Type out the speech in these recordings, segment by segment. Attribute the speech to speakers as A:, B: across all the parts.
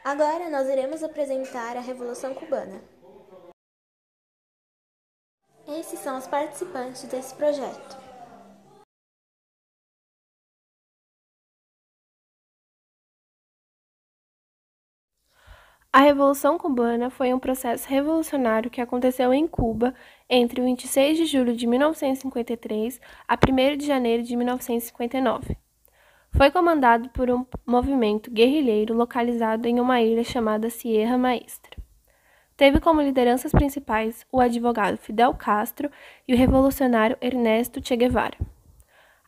A: Agora nós iremos apresentar a Revolução Cubana. Esses são os participantes desse projeto.
B: A Revolução Cubana foi um processo revolucionário que aconteceu em Cuba entre 26 de julho de 1953 a 1º de janeiro de 1959. Foi comandado por um movimento guerrilheiro localizado em uma ilha chamada Sierra Maestra. Teve como lideranças principais o advogado Fidel Castro e o revolucionário Ernesto Che Guevara.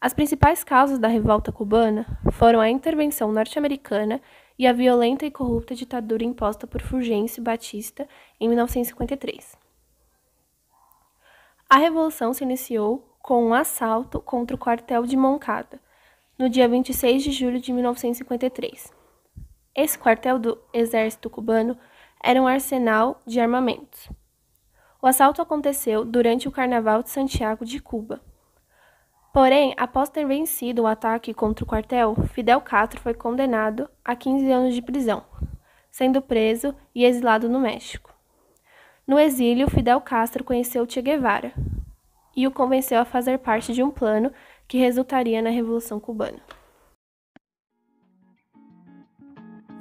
B: As principais causas da revolta cubana foram a intervenção norte-americana e a violenta e corrupta ditadura imposta por Fulgêncio Batista em 1953. A revolução se iniciou com um assalto contra o quartel de Moncada, no dia 26 de julho de 1953. Esse quartel do exército cubano era um arsenal de armamentos. O assalto aconteceu durante o Carnaval de Santiago de Cuba. Porém, após ter vencido o ataque contra o quartel, Fidel Castro foi condenado a 15 anos de prisão, sendo preso e exilado no México. No exílio, Fidel Castro conheceu Che Guevara e o convenceu a fazer parte de um plano que resultaria na Revolução Cubana.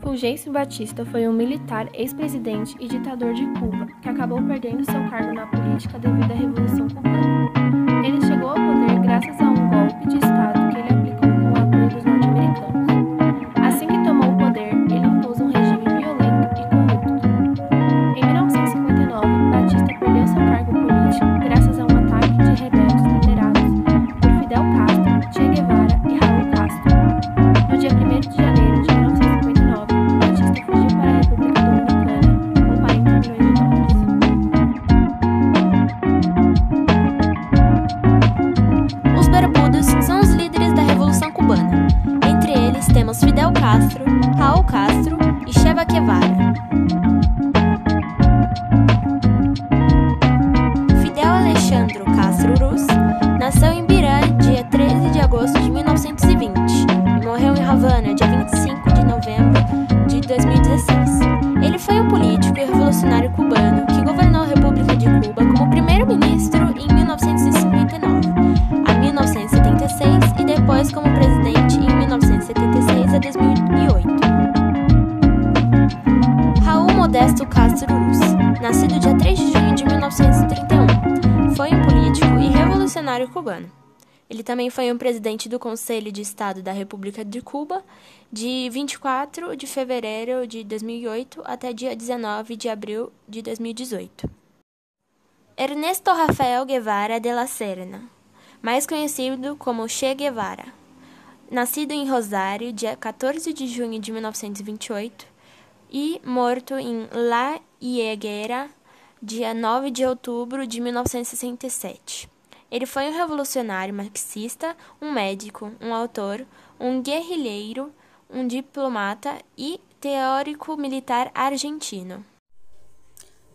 B: Fulgêncio Batista foi um militar, ex-presidente e ditador de Cuba, que acabou perdendo seu cargo na política devido à Revolução Cubana. Ele chegou ao poder graças a um golpe de Estado que ele aplicou com o apoio dos norte-americanos. Assim que tomou o poder, ele impôs um regime violento e corrupto. Em 1959, Batista perdeu seu cargo político graças a um ataque de rebeldes liderados por Fidel Castro, Che Guevara e Raul Castro. No dia 1º de janeiro de 1959, Batista fugiu para a República Dominicana com 40 milhões de dólares.
A: Os barbudos são os líderes da Revolução Cubana. Entre eles temos Fidel Castro, Raul Castro e Che Guevara. Fidel Alexandro Castro Ruz nasceu em Birá dia 13 de agosto de 1920 e morreu em Havana dia 25 de novembro de 2016. Ele foi um político e revolucionário cubano que governou a República de Cuba como primeiro-ministro em 1959 a 1976 e depois como presidente em 1976 a 2008. Raul Modesto Castro Ruz, nascido dia 3 de junho de 1931, foi um político e revolucionário cubano. Ele também foi um presidente do Conselho de Estado da República de Cuba de 24 de fevereiro de 2008 até dia 19 de abril de 2018. Ernesto Rafael Guevara de la Serna, mais conhecido como Che Guevara, nascido em Rosário, dia 14 de junho de 1928 e morto em La Higuera, dia 9 de outubro de 1967. Ele foi um revolucionário marxista, um médico, um autor, um guerrilheiro, um diplomata e teórico militar argentino.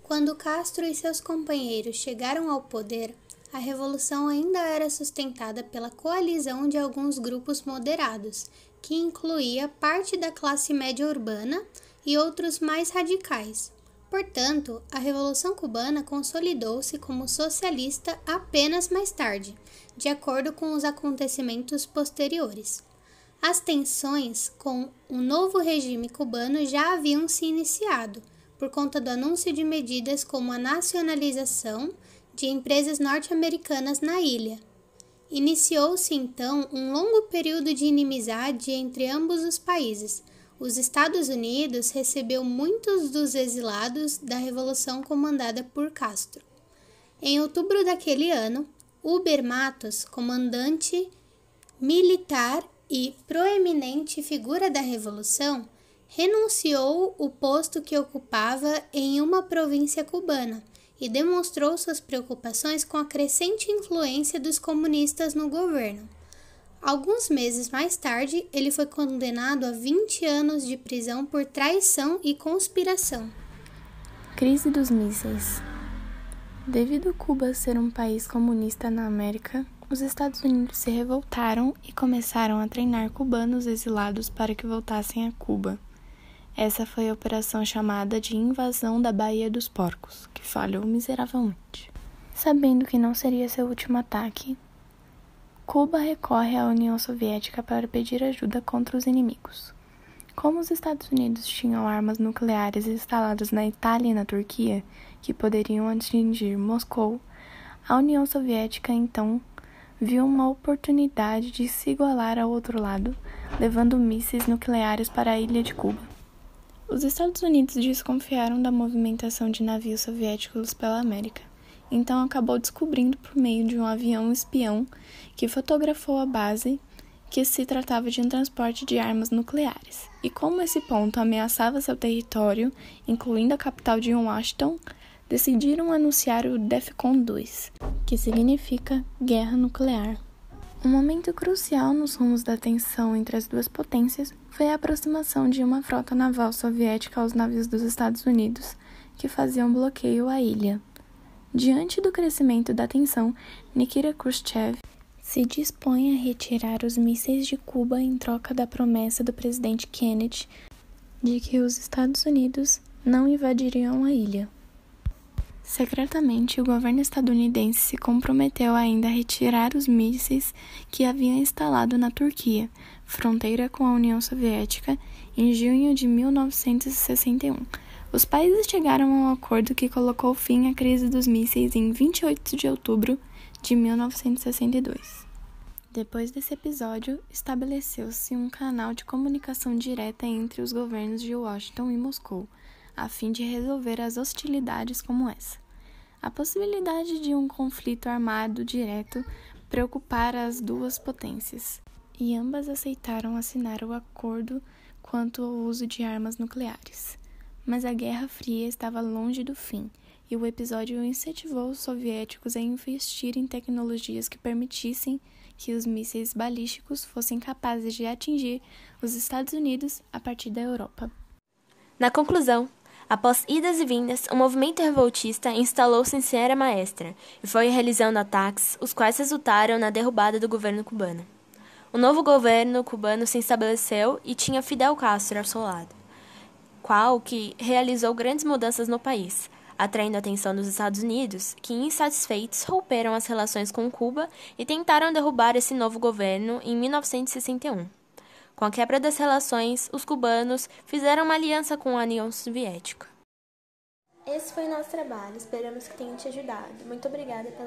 C: Quando Castro e seus companheiros chegaram ao poder, a revolução ainda era sustentada pela coalizão de alguns grupos moderados, que incluía parte da classe média urbana e outros mais radicais. Portanto, a Revolução Cubana consolidou-se como socialista apenas mais tarde, de acordo com os acontecimentos posteriores. As tensões com o novo regime cubano já haviam se iniciado, por conta do anúncio de medidas como a nacionalização de empresas norte-americanas na ilha. Iniciou-se então um longo período de inimizade entre ambos os países. Os Estados Unidos recebeu muitos dos exilados da Revolução comandada por Castro. Em outubro daquele ano, Uber Matos, comandante militar e proeminente figura da Revolução, renunciou o posto que ocupava em uma província cubana e demonstrou suas preocupações com a crescente influência dos comunistas no governo. Alguns meses mais tarde, ele foi condenado a 20 anos de prisão por traição e conspiração.
D: Crise dos mísseis. Devido Cuba ser um país comunista na América, os Estados Unidos se revoltaram e começaram a treinar cubanos exilados para que voltassem a Cuba. Essa foi a operação chamada de Invasão da Baía dos Porcos, que falhou miseravelmente. Sabendo que não seria seu último ataque, Cuba recorre à União Soviética para pedir ajuda contra os inimigos. Como os Estados Unidos tinham armas nucleares instaladas na Itália e na Turquia, que poderiam atingir Moscou, a União Soviética então viu uma oportunidade de se igualar ao outro lado, levando mísseis nucleares para a ilha de Cuba. Os Estados Unidos desconfiaram da movimentação de navios soviéticos pela América, então acabou descobrindo por meio de um avião espião que fotografou a base que se tratava de um transporte de armas nucleares. E como esse ponto ameaçava seu território, incluindo a capital de Washington, decidiram anunciar o DEFCON 2, que significa Guerra Nuclear. Um momento crucial nos rumos da tensão entre as duas potências foi a aproximação de uma frota naval soviética aos navios dos Estados Unidos, que faziam bloqueio à ilha. Diante do crescimento da tensão, Nikita Khrushchev se dispõe a retirar os mísseis de Cuba em troca da promessa do presidente Kennedy de que os Estados Unidos não invadiriam a ilha. Secretamente, o governo estadunidense se comprometeu ainda a retirar os mísseis que havia instalado na Turquia, fronteira com a União Soviética, em junho de 1961. Os países chegaram a um acordo que colocou fim à crise dos mísseis em 28 de outubro de 1962. Depois desse episódio, estabeleceu-se um canal de comunicação direta entre os governos de Washington e Moscou, a fim de resolver as hostilidades como essa. A possibilidade de um conflito armado direto preocupara as duas potências, e ambas aceitaram assinar o acordo quanto ao uso de armas nucleares. Mas a Guerra Fria estava longe do fim, e o episódio incentivou os soviéticos a investir em tecnologias que permitissem que os mísseis balísticos fossem capazes de atingir os Estados Unidos a partir da Europa.
A: Na conclusão, após idas e vindas, o movimento revoltista instalou-se em Sierra Maestra e foi realizando ataques, os quais resultaram na derrubada do governo cubano. O novo governo cubano se estabeleceu e tinha Fidel Castro ao seu lado, qual que realizou grandes mudanças no país, atraindo a atenção dos Estados Unidos, que, insatisfeitos, romperam as relações com Cuba e tentaram derrubar esse novo governo em 1961. Com a quebra das relações, os cubanos fizeram uma aliança com a União Soviética. Esse foi o nosso trabalho, esperamos que tenha te ajudado. Muito obrigada pela